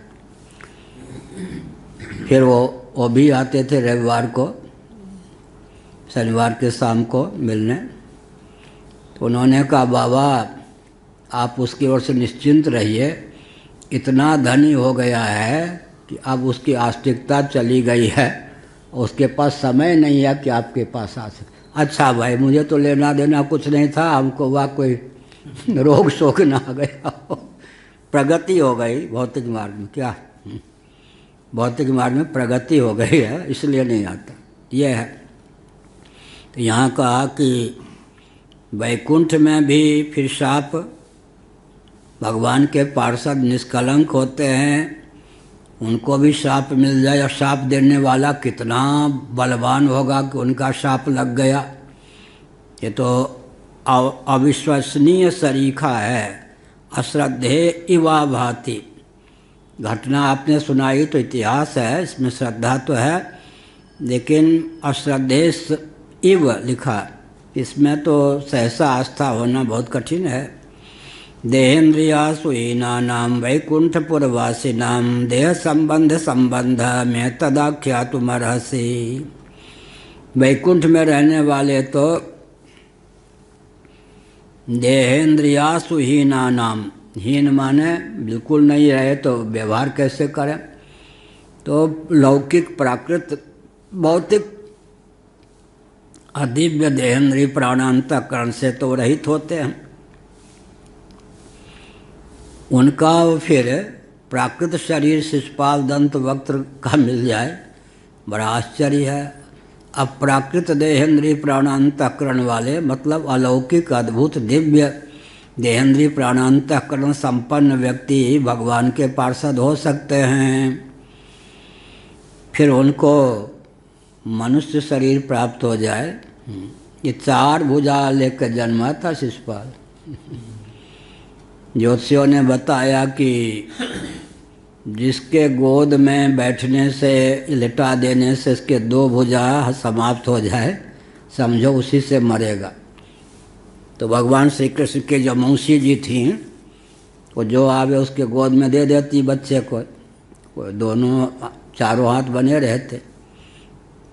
फिर वो भी आते थे रविवार को, शनिवार के शाम को मिलने। तो उन्होंने कहा बाबा आप उसकी ओर से निश्चिंत रहिए, इतना धनी हो गया है कि अब उसकी आस्तिकता चली गई है, उसके पास समय नहीं है कि आपके पास आ सके। अच्छा भाई, मुझे तो लेना देना कुछ नहीं था, हमको वह कोई रोग शोक ना आ गया, प्रगति हो गई भौतिक मार्ग में। क्या भौतिक मार्ग में प्रगति हो गई है, इसलिए नहीं आता, ये है। तो यहाँ कहा कि वैकुंठ में भी फिर शाप, भगवान के पार्षद निष्कलंक होते हैं, उनको भी शाप मिल जाए, और शाप देने वाला कितना बलवान होगा कि उनका शाप लग गया। ये तो अविश्वसनीय सरीखा है, अश्रद्धे इवा भाति। घटना आपने सुनाई तो इतिहास है, इसमें श्रद्धा तो है, लेकिन अश्रद्धे इव लिखा, इसमें तो सहसा आस्था होना बहुत कठिन है। देहेन्द्रियासु हीनानां वैकुंठपुरवासिनां देह संबंध संबंध में तदाख्यातुमर्हसि। वैकुंठ में रहने वाले तो देहेन्द्रियासु हीनानां, हीन माने बिल्कुल नहीं रहे तो व्यवहार कैसे करें? तो लौकिक प्राकृत भौतिक अदिव्य देहेन्द्रिय प्राणांतकरण से तो रहित होते हैं। उनका फिर प्राकृत शरीर शिशुपाल दंत वक्त्र का मिल जाए, बड़ा आश्चर्य है। अब प्राकृत देहेन्द्रिय प्राणांतकरण वाले मतलब अलौकिक अद्भुत दिव्य देहेन्द्रिय प्राणांतकरण संपन्न व्यक्ति भगवान के पार्षद हो सकते हैं। फिर उनको मनुष्य शरीर प्राप्त हो जाए। ये 4 भुजा लेकर जन्मा था शिशुपाल। ज्योतिषियों ने बताया कि जिसके गोद में बैठने से, लिटा देने से इसके 2 भुजा समाप्त हो जाए, समझो उसी से मरेगा। तो भगवान श्री कृष्ण के जो मौसी जी थी, वो जो आवे उसके गोद में दे देती बच्चे को, वो दोनों चारों हाथ बने रहते।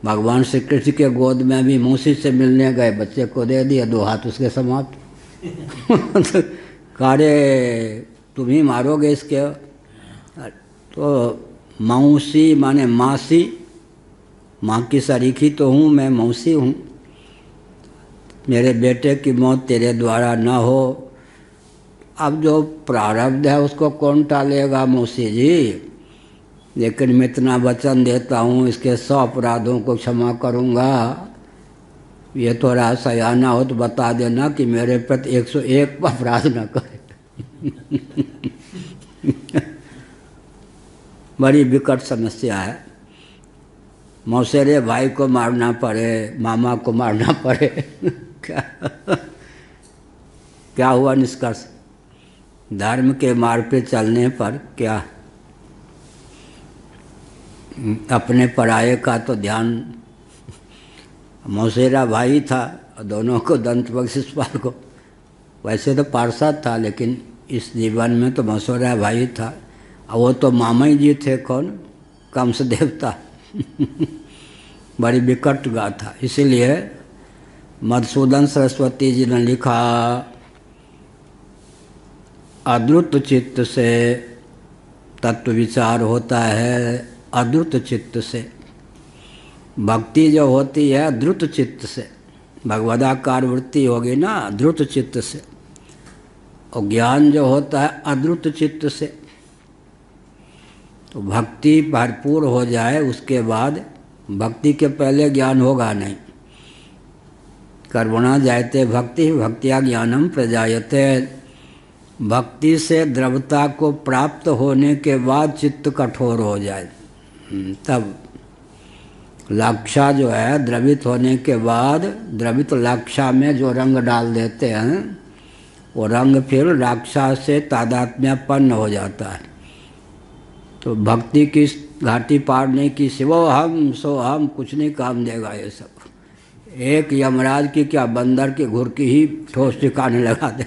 भगवान श्री कृष्ण के गोद में भी मौसी से मिलने गए, बच्चे को दे दिया, 2 हाथ उसके समाप्त। कारे तुम ही मारोगे इसके। तो मौसी माने मासी, माँ की सरीखी तो हूँ मैं, मौसी हूँ। मेरे बेटे की मौत तेरे द्वारा न हो। अब जो प्रारब्ध है उसको कौन टालेगा मौसी जी? लेकिन मैं इतना वचन देता हूँ इसके 100 अपराधों को क्षमा करूँगा। ये थोड़ा सयाना हो तो बता देना कि मेरे प्रति 101 अपराध न करे। बड़ी विकट समस्या है। मौसेरे भाई को मारना पड़े, मामा को मारना पड़े। क्या हुआ निष्कर्ष? धर्म के मार्ग पे चलने पर क्या? अपने पराये का तो ध्यान। मौसेरा भाई था, दोनों को दंतवक्र शिशुपाल को, वैसे तो पार्षद था लेकिन इस जीवन में तो मौसेरा भाई था। और वो तो मामा ही जी थे, कौन? कंस देवता। बड़ी विकट गाथा। इसीलिए मधुसूदन सरस्वती जी ने लिखा, अद्रुत चित्त से तत्व विचार होता है, अद्रुत चित्त से। भक्ति जो होती है द्रुत चित्त से, भगवदाकार वृत्ति होगी ना द्रुत चित्त से, और ज्ञान जो होता है अद्रुत चित्त से। तो भक्ति भरपूर हो जाए उसके बाद, भक्ति के पहले ज्ञान होगा नहीं। कर्मणा जायते भक्ति, भक्त्या ज्ञानम प्रजायते। भक्ति से द्रवता को प्राप्त होने के बाद चित्त कठोर हो जाए, तब लाक्षा जो है द्रवित होने के बाद, द्रवित लाक्षा में जो रंग डाल देते हैं वो रंग फिर लाक्षा से तादात्म्यपन्न हो जाता है। तो भक्ति की घाटी पारने की सिवो हम सो हम कुछ नहीं काम देगा ये सब। एक यमराज की क्या, बंदर की घुर की ही ठोस ठिकाने लगा दे।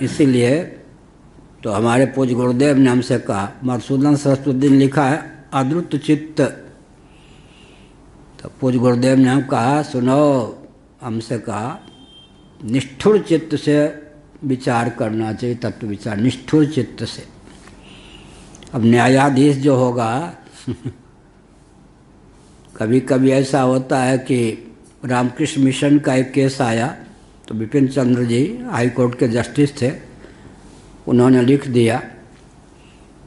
इसीलिए तो हमारे पूज्य गुरुदेव ने हमसे कहा, मधुसूदन सरस्वती ने लिखा है अद्रुत चित्त। तो पूज्य गुरुदेव ने हम कहा, सुनो, हमसे कहा निष्ठुर चित्त से विचार करना चाहिए, तत्व विचार निष्ठुर चित्त से। अब न्यायाधीश जो होगा कभी कभी ऐसा होता है कि रामकृष्ण मिशन का एक केस आया, तो विपिन चंद्र जी हाई कोर्ट के जस्टिस थे, उन्होंने लिख दिया,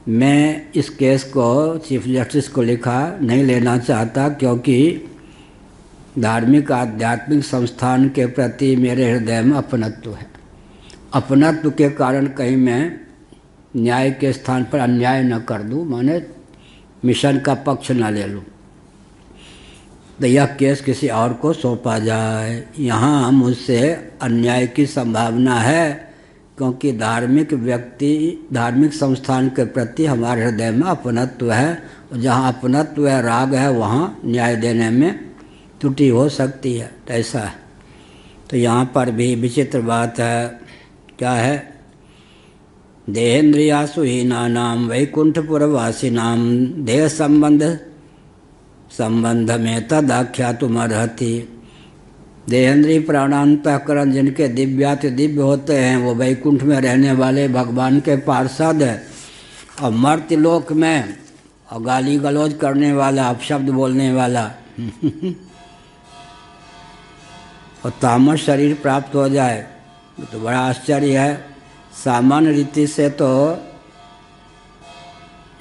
मैं इस केस को चीफ जस्टिस को लिखा नहीं लेना चाहता क्योंकि धार्मिक आध्यात्मिक संस्थान के प्रति मेरे हृदय में अपनत्व है। अपनत्व के कारण कहीं मैं न्याय के स्थान पर अन्याय न कर दूं, माने मिशन का पक्ष न ले लूं, तो यह केस किसी और को सौंपा जाए। यहाँ मुझसे अन्याय की संभावना है क्योंकि धार्मिक व्यक्ति, धार्मिक संस्थान के प्रति हमारे हृदय में अपनत्व है, और जहाँ अपनत्व है, राग है, वहाँ न्याय देने में त्रुटि हो सकती है। तो ऐसा है। तो यहाँ पर भी विचित्र बात है, क्या है? देहेन्द्रियासु हीनानाम वैकुंठपुरवासिनाम देह संबंध में तद आख्यातुमर्हति। देहेंद्रीय प्राणांतःकरण जिनके दिव्याति दिव्य होते हैं वो वैकुंठ में रहने वाले भगवान के पार्षद है, और मर्त्यलोक में और गाली गलौज करने वाला, अपशब्द बोलने वाला और तामस शरीर प्राप्त हो जाए तो बड़ा आश्चर्य है। सामान्य रीति से तो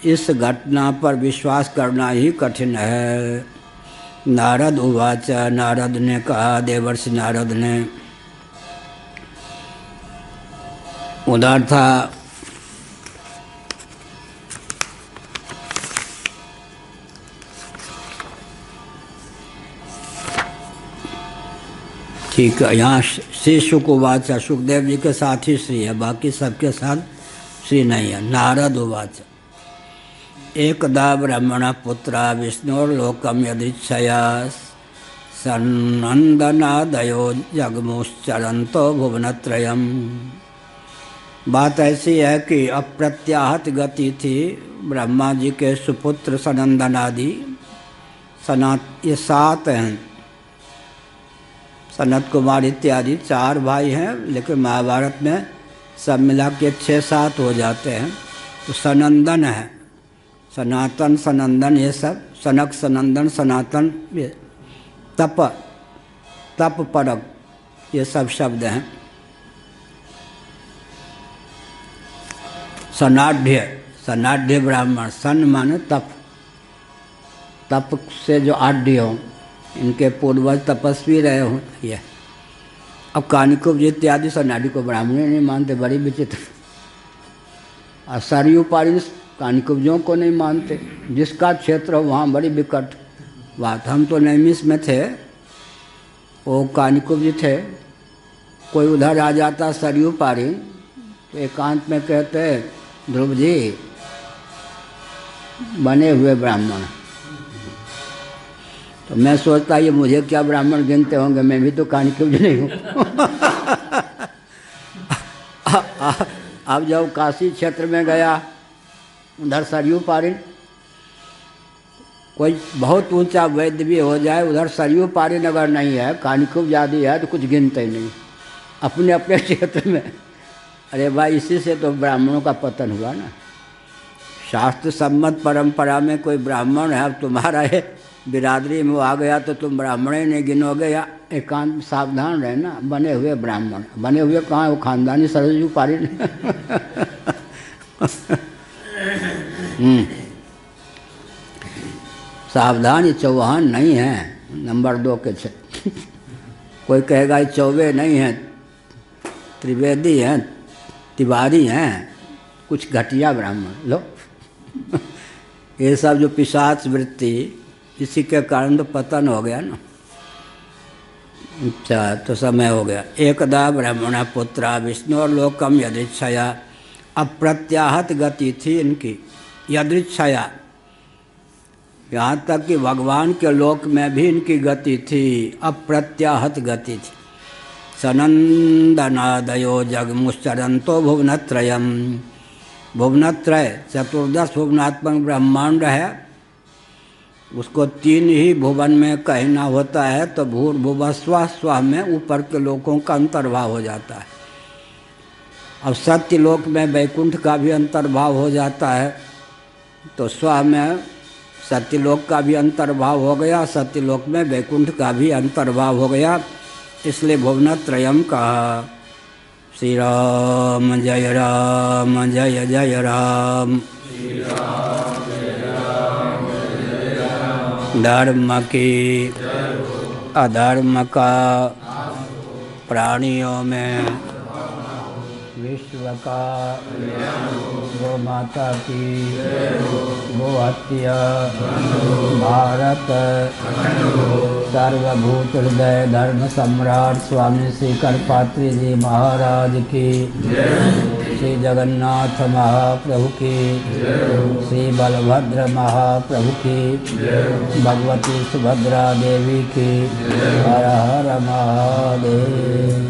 इस घटना पर विश्वास करना ही कठिन है। नारद उवाच, नारद ने कहा, देवर्षि नारद ने, उधर था ठीक है, यहाँ श्री शुक उवाच, सुखदेव जी के साथ ही श्री है, बाकी सबके साथ श्री नहीं है। नारद उवाच, एकदा ब्रह्मण पुत्रा विष्णुर्लोकम यदृच्छया सन्नंदनादयो जगमुश्चरन्तो भुवनत्रयम्। बात ऐसी है कि अप्रत्याहत गति थी ब्रह्मा जी के सुपुत्र सनंदनादि, ये 7 हैं, सनत कुमार इत्यादि 4 भाई हैं, लेकिन महाभारत में सब मिला के 6-7 हो जाते हैं। तो सनंदन है, सनातन सनंदन, ये सब सनक सनंदन सनातन, ये तप परक, ये सब शब्द हैं। सनाढ़ सनाढ़ ब्राह्मण, सन माने तप, तप से जो आढ़ हों, इनके पूर्वज तपस्वी रहे हों ये। अब कानिकुब्ज इत्यादि सनाढ़ को ब्राह्मण नहीं मानते, बड़ी विचित्र। और सरयू पारी कानिकुब्जों को नहीं मानते, जिसका क्षेत्र हो वहाँ बड़ी विकट बात। हम तो नैमिष में थे, वो कानिकुब्ज थे, कोई उधर आ जाता सरयू पारी तो एकांत में कहते ध्रुव जी बने हुए ब्राह्मण। तो मैं सोचता ये मुझे क्या ब्राह्मण गिनते होंगे, मैं भी तो कानिकुब्ज नहीं हूँ। अब जब काशी क्षेत्र में गया, उधर सरयू पारी, कोई बहुत ऊंचा वैद्य भी हो जाए, उधर सरयू पारी अगर नहीं है, कानिकुब्ज आदि है तो कुछ गिनते ही नहीं अपने अपने क्षेत्र में। अरे भाई, इसी से तो ब्राह्मणों का पतन हुआ ना। शास्त्र सम्मत परंपरा में कोई ब्राह्मण है, अब तुम्हारा है बिरादरी में वो आ गया तो तुम ब्राह्मण ही नहीं गिनोगे, या एकांत सावधान रहना। बने हुए ब्राह्मण, बने हुए कहाँ, वो खानदानी सरयू पारी। सावधान, ये चौहान नहीं है, नंबर 2 के छे। कोई कहेगा ये चौबे नहीं है, त्रिवेदी हैं, तिवारी हैं, कुछ घटिया ब्राह्मण लो। ये सब जो पिशाच वृत्ति, इसी के कारण तो पतन हो गया ना। अच्छा, तो समय हो गया। एकदा ब्राह्मण पुत्रा विष्णु लोकम यदृच्छया, अप्रत्याहत गति थी इनकी, यदृच्छया, यहाँ तक कि भगवान के लोक में भी इनकी गति थी, अप्रत्याहत गति थी। सनंदनादयो जगमुश्चरंतो भुवनत्रयम, भुवनत्रय 14 भुवनात्मक ब्रह्मांड है, उसको 3 ही भुवन में कहना होता है, तो भूर्भुवः स्वः, स्वः में ऊपर के लोकों का अंतर्भाव हो जाता है। अब सत्यलोक में वैकुंठ का भी अंतर्भाव हो जाता है, तो स्वः में सत्यलोक का भी अंतर्भाव हो गया, सत्यलोक में वैकुंठ का भी अंतर्भाव हो गया, इसलिए भुवनत्रयम कहा। श्री राम जय राम, जय जय राम। धर्म की अधर्म का प्राणियों में, विश्व का गो माता की गो हत्या, भारत सर्वभूत हृदय धर्म सम्राट स्वामी श्री करपात्री जी महाराज की, श्री जगन्नाथ महाप्रभु की, श्री बलभद्र महाप्रभु की, भगवती सुभद्रा देवी की, हर हर महादेव।